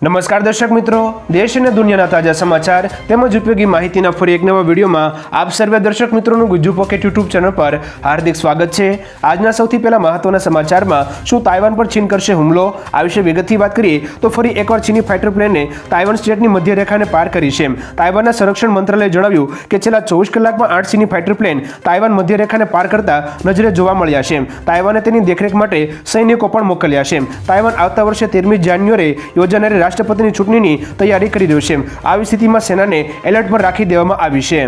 નમસ્કાર દર્શક મિત્રો, દેશ અને દુનિયાના તાજા સમાચાર તેમજ ઉપયોગી માહિતીના ફરી એક નવા વિડીયોમાં આપ સર્વે દર્શક મિત્રોનું ગુજ્જુ પોકેટ યુટ્યુબ ચેનલ પર હાર્દિક સ્વાગત છે। આજના સૌથી પહેલા મહત્વના સમાચારમાં શું તાઇવાન પર ચીન કરશે હુમલો, આ વિશે વિગતથી વાત કરીએ તો ફરી એકવાર ચીની ફાઇટર પ્લેને તાઇવાન સ્ટેટની મધ્ય રેખાને પાર કરી છે। તાઇવાનના સંરક્ષણ મંત્રાલયે જણાવ્યું કે છેલ્લા 24 કલાકમાં 8 ચીની ફાઇટર પ્લેન તાઇવાન મધ્ય રેખાને પાર કરતા નજરે જોવા મળ્યા છે। તાઇવાને તેની દેખરેખ માટે સૈનિકો પણ મોકલ્યા છે। તાઇવાન આવતા વર્ષે 13મી જાન્યુઆરીએ યોજાનારી રાષ્ટ્રપતિની ચૂંટણીની તૈયારી કરી રહ્યું છે। આવી સ્થિતિમાં સેનાને એલર્ટ પર રાખી દેવામાં આવી છે।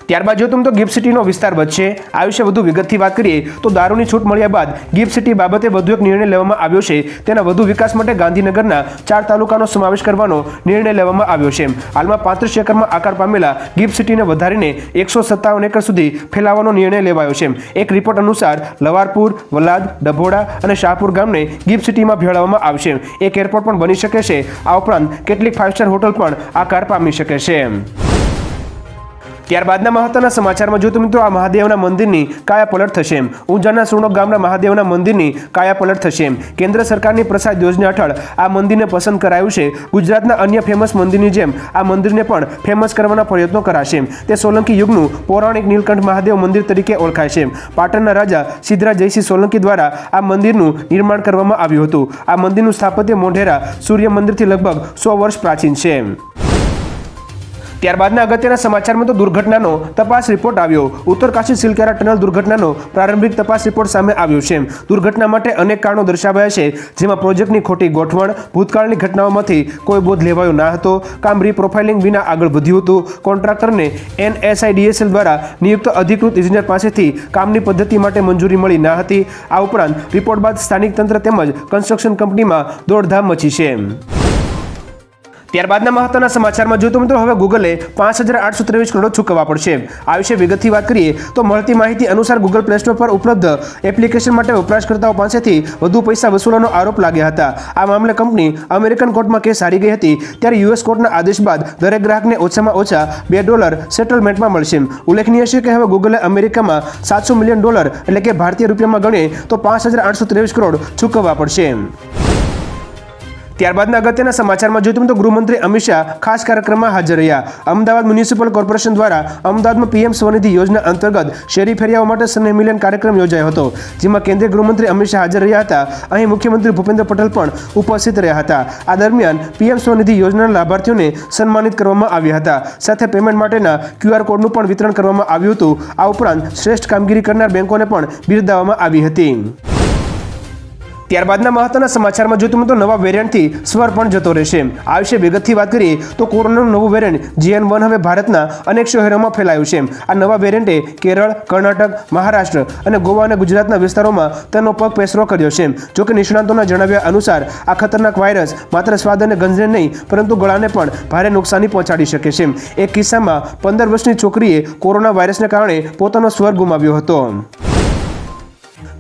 ત્યારબાદ જો તો ગિફ્ટ સિટીનો વિસ્તાર વધશે, આ વિશે વધુ વિગતથી વાત કરીએ તો દારૂની છૂટ મળ્યા બાદ ગિફ્ટ સિટી બાબતે વધુ એક નિર્ણય લેવામાં આવ્યો છે। તેના વધુ વિકાસ માટે ગાંધીનગરના 4 તાલુકાનો સમાવેશ કરવાનો નિર્ણય લેવામાં આવ્યો છે। હાલમાં 35 એકરમાં આકાર પામેલા ગિફ્ટ સિટીને વધારીને 157 એકર સુધી ફેલાવવાનો નિર્ણય લેવાયો છે। એક રિપોર્ટ અનુસાર લવારપુર, વલાદ, ડભોડા અને શાહપુર ગામને ગિફ્ટ સિટીમાં ભેળવવામાં આવશે। એક એરપોર્ટ પણ બની શકે છે। આ ઉપરાંત કેટલીક 5 સ્ટાર હોટલ પણ આકાર પામી શકે છે। ત્યારબાદના મહત્વના સમાચારમાં જો મિત્રો આ મહાદેવના મંદિરની કાયા પલટ થશે। ઊંઝાના સુણોક ગામના મહાદેવના મંદિરની કાયા પલટ થશે। કેન્દ્ર સરકારની પ્રસાદ યોજના હેઠળ આ મંદિરને પસંદ કરાયું છે। ગુજરાતના અન્ય ફેમસ મંદિરની જેમ આ મંદિરને પણ ફેમસ કરવાના પ્રયત્નો કરાશે। તે સોલંકી યુગનું પૌરાણિક નીલકંઠ મહાદેવ મંદિર તરીકે ઓળખાય છે। પાટણના રાજા સિદ્ધરાજ જયસિંહ સોલંકી દ્વારા આ મંદિરનું નિર્માણ કરવામાં આવ્યું હતું। આ મંદિરનું સ્થાપત્ય મોઢેરા સૂર્ય મંદિરથી લગભગ 100 વર્ષ પ્રાચીન છે। ત્યારબાદના અગત્યના સમાચારમાં તો દુર્ઘટનાનો તપાસ રિપોર્ટ આવ્યો। ઉત્તરકાશી સિલકેરા ટનલ દુર્ઘટનાનો પ્રારંભિક તપાસ રિપોર્ટ સામે આવ્યો છે। દુર્ઘટના માટે અનેક કારણો દર્શાવાયા છે, જેમાં પ્રોજેક્ટની ખોટી ગોઠવણ, ભૂતકાળની ઘટનાઓમાંથી કોઈ બોધ લેવાયો ના હતો, કામ રીપ્રોફાઇલિંગ વિના આગળ વધ્યું હતું, કોન્ટ્રાક્ટરને NSIDCL દ્વારા નિયુક્ત અધિકૃત ઇજનેર પાસેથી કામની પદ્ધતિ માટે મંજૂરી મળી ના હતી। આ ઉપરાંત રિપોર્ટ બાદ સ્થાનિક તંત્ર તેમજ કન્સ્ટ્રક્શન કંપનીમાં દોડધામ મચી છે। ત્યારબાદના મહત્વના સમાચારમાં જો મિત્રો હવે ગૂગલે 5,823 કરોડ ચૂકવવા પડશે। આ વિશે વિગતથી વાત કરીએ તો મળતી માહિતી અનુસાર ગૂગલ પ્લે સ્ટોર પર ઉપલબ્ધ એપ્લિકેશન માટે વપરાશકર્તાઓ પાસેથી વધુ પૈસા વસૂલવાનો આરોપ લાગ્યા હતા। આ મામલે કંપની અમેરિકન કોર્ટમાં કેસ હારી ગઈ હતી, ત્યારે યુએસ કોર્ટના આદેશ બાદ દરેક ગ્રાહકને ઓછામાં ઓછા $2 સેટલમેન્ટમાં મળશે। ઉલ્લેખનીય છે કે હવે ગૂગલે અમેરિકામાં $700 મિલિયન એટલે કે ભારતીય રૂપિયામાં ગણીએ તો 5,823 કરોડ ચૂકવવા પડશે। ત્યારબાદના અગત્યના સમાચારમાં જોઈએ તો ગૃહમંત્રી અમિત શાહ ખાસ કાર્યક્રમમાં હાજર રહ્યા। અમદાવાદ મ્યુનિસિપલ કોર્પોરેશન દ્વારા અમદાવાદમાં PM સ્વનિધિ યોજના અંતર્ગત શહેરી ફેરિયાઓ માટે સ્નેહ મિલન કાર્યક્રમ યોજાયો હતો, જેમાં કેન્દ્રીય ગૃહમંત્રી અમિત શાહ હાજર રહ્યા હતા। અહીં મુખ્યમંત્રી ભૂપેન્દ્ર પટેલ પણ ઉપસ્થિત રહ્યા હતા। આ દરમિયાન PM સ્વનિધિ યોજનાના લાભાર્થીઓને સન્માનિત કરવામાં આવ્યા હતા, સાથે પેમેન્ટ માટેના QR કોડનું પણ વિતરણ કરવામાં આવ્યું હતું। આ ઉપરાંત શ્રેષ્ઠ કામગીરી કરનાર બેંકોને પણ બિરદાવવામાં આવી હતી। ત્યારબાદના મહત્વના સમાચારમાં જો તો નવા વેરિયન્ટથી સ્વર પણ જતો રહેશે। આ વિશે વિગતથી વાત કરીએ તો કોરોનાનું નવું વેરિયન્ટ JN1 હવે ભારતના અનેક શહેરોમાં ફેલાયું છે। આ નવા વેરિયન્ટે કેરળ, કર્ણાટક, મહારાષ્ટ્ર અને ગોવા અને ગુજરાતના વિસ્તારોમાં તેનો પગ પેસરો કર્યો છે। જોકે નિષ્ણાતોના જણાવ્યા અનુસાર આ ખતરનાક વાયરસ માત્ર સ્વાદ અને ગંધને નહીં પરંતુ ગળાને પણ ભારે નુકસાની પહોંચાડી શકે છે। એક કિસ્સામાં 15 વર્ષની છોકરીએ કોરોના વાયરસને કારણે પોતાનો સ્વર ગુમાવ્યો હતો।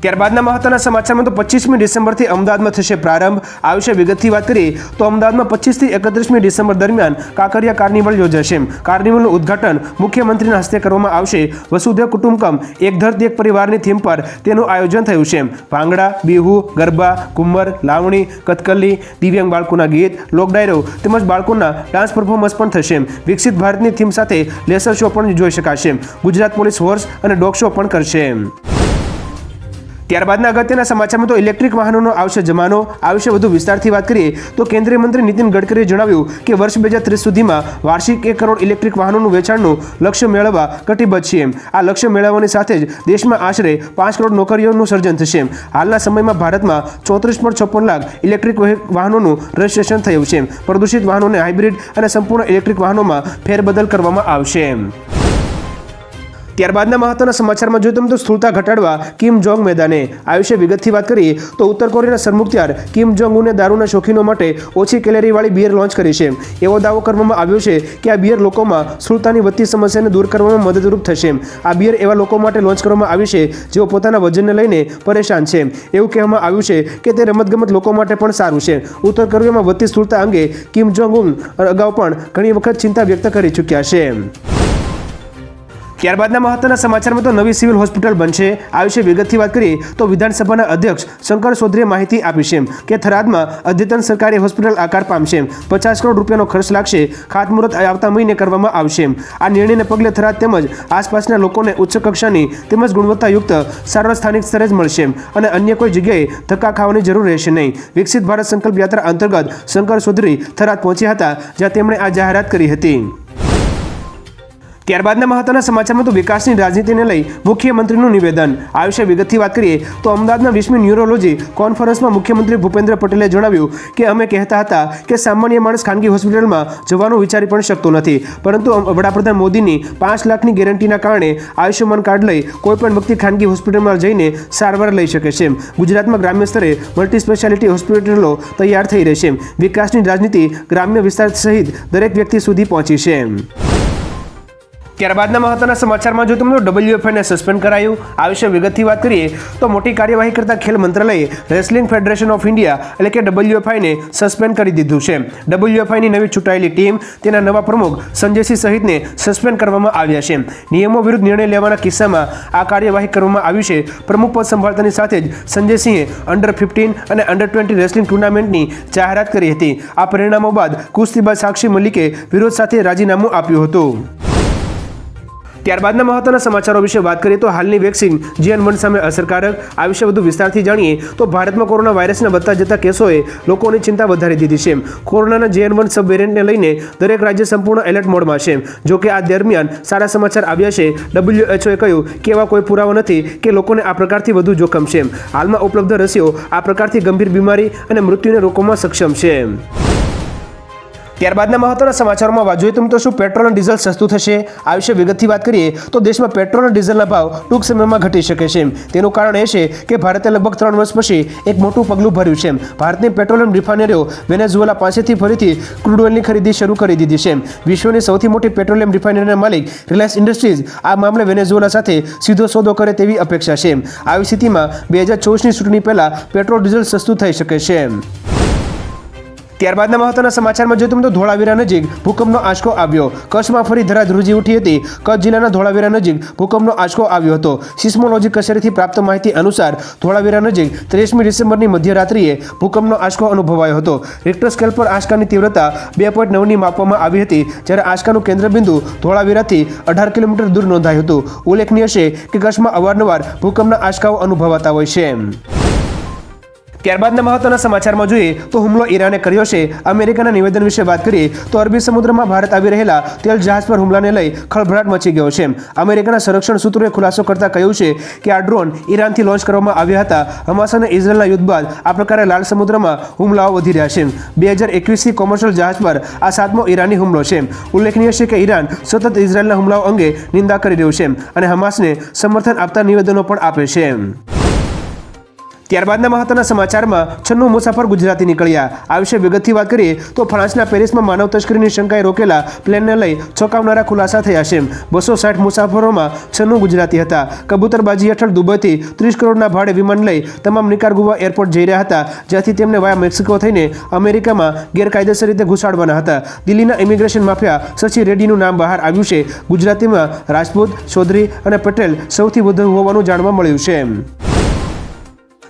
ત્યારબાદના મહત્વના સમાચારમાં તો 25મી ડિસેમ્બરથી અમદાવાદમાં થશે પ્રારંભ। આ વિશે વિગતથી વાત કરીએ તો અમદાવાદમાં 25 થી 31મી ડિસેમ્બર દરમિયાન કાંકરિયા કાર્નિવલ યોજાશે। કાર્નિવલનું ઉદ્ઘાટન મુખ્યમંત્રીના હસ્તે કરવામાં આવશે। વસુધૈવ કુટુંબકમ એક ધરતી એક પરિવારની થીમ પર તેનું આયોજન થયું છે। ભાંગડા, બિહુ, ગરબા, ઘુમ્મર, લાવણી, કથકલી, દિવ્યાંગ બાળકોના ગીત, લોક ડાયરો તેમજ બાળકોના ડાન્સ પરફોર્મન્સ પણ થશે। વિકસિત ભારતની થીમ સાથે લેસર શો પણ જોઈ શકાશે। ગુજરાત પોલીસ હોર્સ અને ડોગ શો પણ કરશે। ત્યારબાદના અગત્યના સમાચારમાં તો ઇલેક્ટ્રિક વાહનોનો આવશે જમાનો। આ વિશે વધુ વિસ્તારથી વાત કરીએ તો કેન્દ્રીય મંત્રી નીતિન ગડકરીએ જણાવ્યું કે વર્ષ 2030 સુધીમાં વાર્ષિક 1 કરોડ ઇલેક્ટ્રિક વાહનોનું વેચાણનું લક્ષ્ય મેળવવા કટિબદ્ધ છીએ। આ લક્ષ્ય મેળવવાની સાથે જ દેશમાં આશરે 5 કરોડ નોકરીઓનું સર્જન થશે। હાલના સમયમાં ભારતમાં 34.56 લાખ ઇલેક્ટ્રિક વાહનોનું રજિસ્ટ્રેશન થયું છે। પ્રદૂષિત વાહનોને હાઇબ્રિડ અને સંપૂર્ણ ઇલેક્ટ્રિક વાહનોમાં ફેરબદલ કરવામાં આવશે। ત્યારબાદના મહત્વના સમાચારમાં જોઈએ તો સ્થૂળતા ઘટાડવા કિમ જોંગ મેદાને। આ વિશે વિગતથી વાત કરીએ તો ઉત્તર કોરિયાના સરમુખત્યાર કિમ જોંગ ઉને દારૂના શોખીનો માટે ઓછી કેલેરીવાળી બિયર લોન્ચ કરી છે। એવો દાવો કરવામાં આવ્યો છે કે આ બિયર લોકોમાં સ્થૂળતાની વધતી સમસ્યાને દૂર કરવામાં મદદરૂપ થશે। આ બિયર એવા લોકો માટે લોન્ચ કરવામાં આવી છે જેઓ પોતાના વજનને લઈને પરેશાન છે। એવું કહેવામાં આવ્યું છે કે તે રમતગમત લોકો માટે પણ સારું છે। ઉત્તર કોરિયામાં વધતી સ્થૂળતા અંગે કિમ જોંગ ઉન અગાઉ પણ ઘણી વખત ચિંતા વ્યક્ત કરી ચૂક્યા છે। ત્યારબાદના મહત્વના સમાચારમાં તો નવી સિવિલ હોસ્પિટલ બનશે. આ વિશે વિગતથી વાત કરીએ તો વિધાનસભાના અધ્યક્ષ શંકર ચૌધરીએ માહિતી આપી છે કે થરાદમાં અદ્યતન સરકારી હોસ્પિટલ આકાર પામશે. 50 કરોડ રૂપિયાનો ખર્ચ લાગશે. ખાતમુહૂર્ત આવતા મહિને કરવામાં આવશે. આ નિર્ણયને પગલે થરાદ તેમજ આસપાસના લોકોને ઉચ્ચ કક્ષાની તેમજ ગુણવત્તાયુક્ત સારવાર સ્થાનિક સ્તરે જ મળશે અને અન્ય કોઈ જગ્યાએ ધક્કા ખાવાની જરૂર રહેશે નહીં. વિકસિત ભારત સંકલ્પ યાત્રા અંતર્ગત શંકર ચૌધરી થરાદ પહોંચ્યા હતા, જ્યાં તેમણે આ જાહેરાત કરી હતી. ત્યારબાદના મહત્વના સમાચારમાં તો વિકાસની રાજનીતિને લઈ મુખ્યમંત્રીનું નિવેદન. આ વિશે વિગતથી વાત કરીએ તો અમદાવાદના 20મી ન્યુરોલોજી કોન્ફરન્સમાં મુખ્યમંત્રી ભૂપેન્દ્ર પટેલે જણાવ્યું કે અમે કહેતા હતા કે સામાન્ય માણસ ખાનગી હોસ્પિટલમાં જવાનું વિચારી પણ શકતો નથી, પરંતુ વડાપ્રધાન મોદીની 5 લાખની ગેરંટીના કારણે આયુષ્યમાન કાર્ડ લઈ કોઈપણ વ્યક્તિ ખાનગી હોસ્પિટલમાં જઈને સારવાર લઈ શકે છે. ગુજરાતમાં ગ્રામ્ય સ્તરે મલ્ટી સ્પેશિયાલિટી હોસ્પિટલો તૈયાર થઈ રહેશે. વિકાસની રાજનીતિ ગ્રામ્ય વિસ્તાર સહિત દરેક વ્યક્તિ સુધી પહોંચી છે. ત્યારબાદના મહત્વના સમાચારમાં જો તમને WFIને સસ્પેન્ડ કરાયું. આ વિશે વિગતથી વાત કરીએ તો મોટી કાર્યવાહી કરતા ખેલ મંત્રાલયે રેસલિંગ ફેડરેશન ઓફ ઇન્ડિયા એટલે કે WFIને સસ્પેન્ડ કરી દીધું છે. WFIની નવી ચૂંટાયેલી ટીમ તેના નવા પ્રમુખ સંજયસિંહ સહિતને સસ્પેન્ડ કરવામાં આવ્યા છે. નિયમો વિરુદ્ધ નિર્ણય લેવાના કિસ્સામાં આ કાર્યવાહી કરવામાં આવી છે. પ્રમુખ પદ સંભાળતાની સાથે જ સંજયસિંહે અંડર-15 અને અંડર-20 રેસલિંગ ટુર્નામેન્ટની જાહેરાત કરી હતી. આ પરિણામો બાદ કુસ્તીબાજ સાક્ષી મલિકે વિરોધ સાથે રાજીનામું આપ્યું હતું. ત્યારબાદના મહત્વના સમાચારો વિશે વાત કરીએ તો હાલની વેક્સિન JN1 સામે અસરકારક. આ વિશે વધુ વિસ્તારથી જાણીએ તો ભારતમાં કોરોના વાયરસના વધતા જતા કેસોએ લોકોની ચિંતા વધારી દીધી છે. કોરોનાના JN1 સબ વેરિયન્ટને લઈને દરેક રાજ્ય સંપૂર્ણ એલર્ટ મોડમાં છે. જોકે આ દરમિયાન સારા સમાચાર આવ્યા છે. WHOએ કહ્યું કે એવા કોઈ પુરાવા નથી કે લોકોને આ પ્રકારથી વધુ જોખમ છે. હાલમાં ઉપલબ્ધ રસીઓ આ પ્રકારથી ગંભીર બીમારી અને મૃત્યુને રોકવામાં સક્ષમ છે. ત્યારબાદના મહત્વના સમાચારોમાં વાત જોઈએ તો શું પેટ્રોલ અને ડીઝલ સસ્તું થશે? આ વિશે વિગતથી વાત કરીએ તો દેશમાં પેટ્રોલ અને ડીઝલના ભાવ ટૂંક સમયમાં ઘટી શકે છે. તેનું કારણ એ છે કે ભારતે લગભગ 3 વર્ષ પછી એક મોટું પગલું ભર્યું છે. ભારતની પેટ્રોલિયમ રિફાઇનરીઓ વેનેઝુએલા પાસેથી ફરીથી ક્રૂડ ઓઇલની ખરીદી શરૂ કરી દીધી છે. વિશ્વની સૌથી મોટી પેટ્રોલિયમ રિફાઇનરીના માલિક રિલાયન્સ ઇન્ડસ્ટ્રીઝ આ મામલે વેનેઝુએલા સાથે સીધો સોદો કરે તેવી અપેક્ષા છે. આવી સ્થિતિમાં 2024ની ચૂંટણી પહેલા પેટ્રોલ ડીઝલ સસ્તું થઈ શકે છે. ત્યારબાદના મહત્વના સમાચારમાં જોઈએ તો ધોળાવીરા નજીક ભૂકંપનો આંચકો આવ્યો. કચ્છમાં ફરી ધરાધ્રુજી ઉઠી હતી. કચ્છ જિલ્લાના ધોળાવીરા નજીક ભૂકંપનો આંચકો આવ્યો હતો. સિસ્મોલોજી કચેરીથી પ્રાપ્ત માહિતી અનુસાર ધોળાવીરા નજીક 23મી ડિસેમ્બરની મધ્યરાત્રિએ ભૂકંપનો આંચકો અનુભવાયો હતો. રિક્ટર સ્કેલ પર આંચકાની તીવ્રતા 2.9ની માપવામાં આવી હતી, જ્યારે આંચકાનું કેન્દ્રબિંદુ ધોળાવીરાથી 18 કિલોમીટર દૂર નોંધાયું હતું. ઉલ્લેખનીય છે કે કચ્છમાં અવારનવાર ભૂકંપના આંચકાઓ અનુભવાતા હોય છે. ત્યારબાદના મહત્વના સમાચારમાં જોઈએ તો હુમલો ઈરાને કર્યો છે. અમેરિકાના નિવેદન વિશે વાત કરીએ તો અરબી સમુદ્રમાં ભારત આવી રહેલા તેલ જહાજ પર હુમલાને લઈ ખળભળાટ મચી ગયો છે. અમેરિકાના સંરક્ષણ સૂત્રોએ ખુલાસો કરતા કહ્યું છે કે આ ડ્રોન ઈરાનથી લોન્ચ કરવામાં આવ્યા હતા. હમાસ અને ઇઝરાયલના યુદ્ધ બાદ આ પ્રકારે લાલ સમુદ્રમાં હુમલાઓ વધી રહ્યા છે. 2021થી કોમર્શિયલ જહાજ પર આ 7મો ઈરાની હુમલો છે. ઉલ્લેખનીય છે કે ઈરાન સતત ઇઝરાયલના હુમલાઓ અંગે નિંદા કરી રહ્યું છે અને હમાસને સમર્થન આપતા નિવેદનો પણ આપે છે. ત્યારબાદના મહત્વના સમાચારમાં 96 મુસાફર ગુજરાતી નીકળ્યા. આ વિશે વિગતથી વાત કરીએ તો ફ્રાન્સના પેરિસમાં માનવ તસ્કરીની શંકાએ રોકેલા પ્લેનને લઈ ચોંકાવનારા ખુલાસા થયા છે. 260 મુસાફરોમાં 96 ગુજરાતી હતા. કબૂતરબાજી હેઠળ દુબઈથી 30 કરોડના ભાડે વિમાન લઈ તમામ નિકારાગુઆ એરપોર્ટ જઈ રહ્યા હતા, જ્યાંથી તેમને વાયા મેક્સિકો થઈને અમેરિકામાં ગેરકાયદેસર રીતે ઘુસાડવાના હતા. દિલ્હીના ઇમિગ્રેશન માફિયા શશી રેડ્ડીનું નામ બહાર આવ્યું છે. ગુજરાતીમાં રાજપૂત, ચૌધરી અને પટેલ સૌથી વધુ હોવાનું જાણવા મળ્યું છે.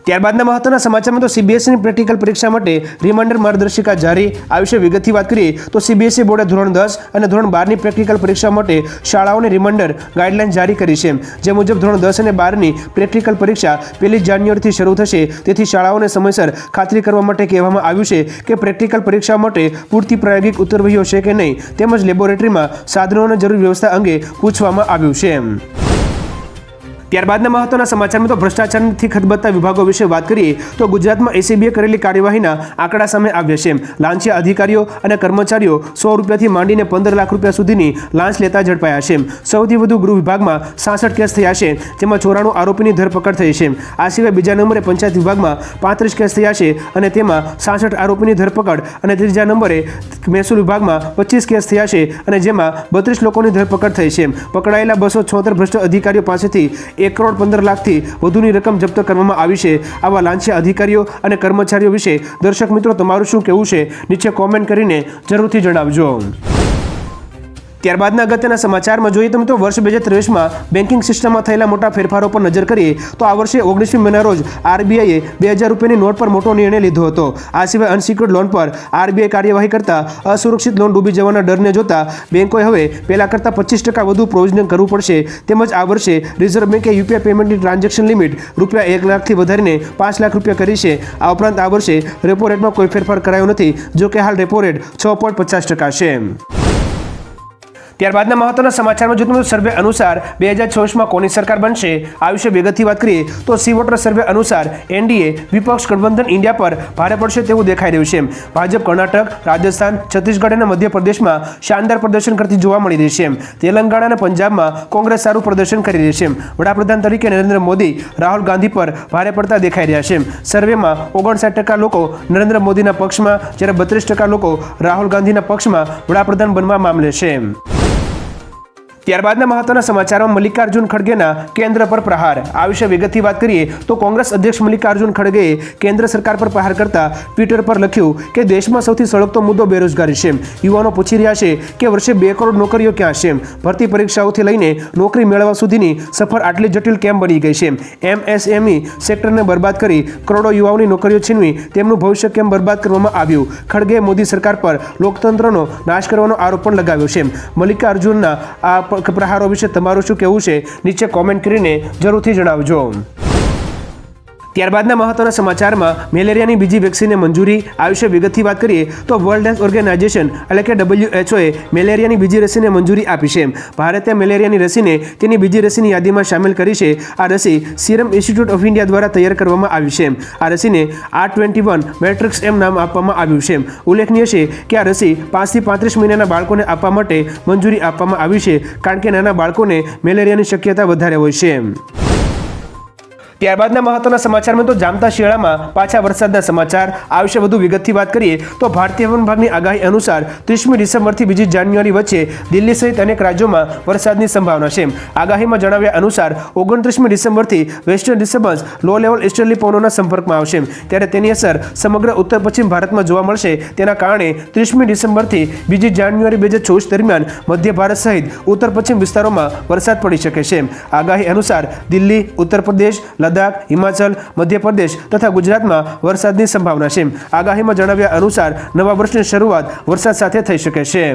ત્યારબાદના મહત્વના સમાચારમાં તો CBSEની પ્રેક્ટિકલ પરીક્ષા માટે રિમાઇન્ડર માર્ગદર્શિકા જારી. આ વિશે વિગતથી વાત કરીએ તો CBSE બોર્ડે ધોરણ 10 અને ધોરણ 12ની પ્રેક્ટિકલ પરીક્ષા માટે શાળાઓને રિમાઇન્ડર ગાઈડલાઇન જારી કરી છે. જે મુજબ ધોરણ 10 અને 12ની પ્રેક્ટિકલ પરીક્ષા 1 જાન્યુઆરીથી શરૂ થશે. તેથી શાળાઓને સમયસર ખાતરી કરવા માટે કહેવામાં આવ્યું છે કે પ્રેક્ટિકલ પરીક્ષા માટે પૂરતી પ્રાયોગિક ઉત્તરવહીઓ છે કે નહીં, તેમજ લેબોરેટરીમાં સાધનો અને જરૂરી વ્યવસ્થા અંગે પૂછવામાં આવ્યું છે. ત્યારબાદના મહત્વના સમાચારમાં તો ભ્રષ્ટાચારથી ખતબદતા વિભાગો વિશે વાત કરીએ તો ગુજરાતમાં ACBએ કરેલી કાર્યવાહીના આંકડા સામે આવ્યા છે. લાંચિયા અધિકારીઓ અને કર્મચારીઓ 100 રૂપિયાથી માંડીને 15 લાખ રૂપિયા સુધીની લાંચ લેતા ઝડપાયા છે. સૌથી વધુ ગૃહ વિભાગમાં 66 કેસ થયા છે, જેમાં 94 આરોપીની ધરપકડ થઈ છે. આ સિવાય બીજા નંબરે પંચાયત વિભાગમાં 35 કેસ થયા છે અને તેમાં 66 આરોપીની ધરપકડ અને ત્રીજા નંબરે મહેસૂલ વિભાગમાં 25 કેસ થયા છે અને જેમાં 32 લોકોની ધરપકડ થઈ છે. પકડાયેલા 276 ભ્રષ્ટ અધિકારીઓ પાસેથી 1 કરોડ 15 લાખથી વધુની રકમ જપ્ત કરવામાં આવી છે. આવા લાંચિયા અધિકારીઓ અને કર્મચારીઓ વિશે દર્શક મિત્રો તમારું શું કહેવું છે નીચે કોમેન્ટ કરીને જરૂરથી જણાવજો. ત્યારબાદના અગત્યના સમાચારમાં જોઈએ તો મિત્રો વર્ષ 2023માં બેન્કિંગ સિસ્ટમમાં થયેલા મોટા ફેરફારો પર નજર કરીએ તો આ વર્ષે 19મી મેના રોજ આરબીઆઈએ 2000 રૂપિયાની નોટ પર મોટો નિર્ણય લીધો હતો. આ સિવાય અનસિક્યોર્ડ લોન પર આરબીઆઈ કાર્યવાહી કરતા અસુરક્ષિત લોન ડૂબી જવાના ડરને જોતા બેંકોએ હવે પહેલા કરતાં 25% વધુ પ્રોવિઝનિંગ કરવું પડશે. તેમજ આ વર્ષે રિઝર્વ બેન્કે યુપીઆઈ પેમેન્ટની ટ્રાન્ઝેક્શન લિમિટ રૂપિયા 1 લાખથી વધારીને 5 લાખ રૂપિયા કરી છે. આ ઉપરાંત આ વર્ષે રેપો રેટમાં કોઈ ફેરફાર કરાયો નથી. જો કે હાલ રેપો રેટ 6.50% છે. ત્યારબાદના મહત્વના સમાચારમાં જો તમે સર્વે અનુસાર 2024માં કોની સરકાર બનશે આ વિશે વિગતથી વાત કરીએ તો સી વોટર સર્વે અનુસાર એનડીએ વિપક્ષ ગઠબંધન ઇન્ડિયા પર ભારે પડશે તેવું દેખાઈ રહ્યું છે. ભાજપ કર્ણાટક, રાજસ્થાન, છત્તીસગઢ અને મધ્યપ્રદેશમાં શાનદાર પ્રદર્શન કરતી જોવા મળી રહી છે. તેલંગાણા અને પંજાબમાં કોંગ્રેસ સારું પ્રદર્શન કરી રહી છે. વડાપ્રધાન તરીકે નરેન્દ્ર મોદી રાહુલ ગાંધી પર ભારે પડતા દેખાઈ રહ્યા છે. સર્વેમાં 59% લોકો નરેન્દ્ર મોદીના પક્ષમાં જ્યારે 32% લોકો રાહુલ ગાંધીના પક્ષમાં વડાપ્રધાન બનવા મામલે છે. ત્યારબાદના મહત્વના સમાચારમાં મલ્લિકાર્જુન ખડગેના કેન્દ્ર પર પ્રહાર આ વિશે વિગતથી વાત કરીએ તો કોંગ્રેસ અધ્યક્ષ મલ્લિકાર્જુન ખડગેએ કેન્દ્ર સરકાર પર પ્રહાર કરતા ટ્વિટર પર લખ્યું કે દેશમાં સૌથી સળગતો મુદ્દો બેરોજગારી છે. યુવાનો પૂછી રહ્યા છે કે વર્ષે 2 કરોડ નોકરીઓ ક્યાં છે? ભરતી પરીક્ષાઓથી લઈને નોકરી મેળવવા સુધીની સફર આટલી જટિલ કેમ બની ગઈ છે? એમએસએમઈ સેક્ટરને બરબાદ કરી કરોડો યુવાઓની નોકરીઓ છીનવી તેમનું ભવિષ્ય કેમ બરબાદ કરવામાં આવ્યું? ખડગેએ મોદી સરકાર પર લોકતંત્રનો નાશ કરવાનો આરોપ પણ લગાવ્યો છે. મલ્લિકાર્જુનના આ પ્રહારો વિશે તમારું શું કહેવું છે નીચે કોમેન્ટ કરીને જરૂરથી જણાવજો. ત્યારબાદના મહત્વના સમાચારમાં મેલેરિયાની બીજી વેક્સિનને મંજૂરી આ વિશે વિગતથી વાત કરીએ તો વર્લ્ડ હેલ્થ ઓર્ગેનાઇઝેશન એટલે કે WHOએ મેલેરિયાની બીજી રસીને મંજૂરી આપી છે. ભારતે મેલેરિયાની રસીને તેની બીજી રસીની યાદીમાં સામેલ કરી છે. આ રસી સિરમ ઇન્સ્ટિટ્યૂટ ઓફ ઇન્ડિયા દ્વારા તૈયાર કરવામાં આવી છે. આ રસીને R21 મેટ્રિક્સ એમ નામ આપવામાં આવ્યું છે. ઉલ્લેખનીય છે કે આ રસી 5 થી 35 મહિનાના બાળકોને આપવા માટે મંજૂરી આપવામાં આવી છે કારણ કે નાના બાળકોને મેલેરિયાની શક્યતા વધારે હોય છે. ત્યારબાદના મહત્વના સમાચારમાં તો જામતા શિયાળામાં પાછા વરસાદના સમાચાર આ વિશે વધુ વિગતથી વાત કરીએ તો ભારતીય હવામાન વિભાગની આગાહી અનુસાર 30મી ડિસેમ્બરથી 2 જાન્યુઆરી વચ્ચે દિલ્હી સહિત અનેક રાજ્યોમાં વરસાદની સંભાવના છે. આગાહીમાં જણાવ્યા અનુસાર 29મી ડિસેમ્બરથી વેસ્ટર્ન ડિસ્ટર્બન્સ લો લેવલ ઇસ્ટર્લી પવનોના સંપર્કમાં આવશે ત્યારે તેની અસર સમગ્ર ઉત્તર પશ્ચિમ ભારતમાં જોવા મળશે. તેના કારણે 30મી ડિસેમ્બરથી 2 જાન્યુઆરી 2024 દરમિયાન મધ્ય ભારત સહિત ઉત્તર પશ્ચિમ વિસ્તારોમાં વરસાદ પડી શકે છે. આગાહી અનુસાર દિલ્હી, ઉત્તર પ્રદેશ, લદ્દાખ, હિમાચલ, મધ્યપ્રદેશ તથા ગુજરાતમાં વરસાદની સંભાવના છે. આગાહીમાં જણાવ્યા અનુસાર નવા વર્ષની શરૂઆત વરસાદ સાથે થઈ શકે છે.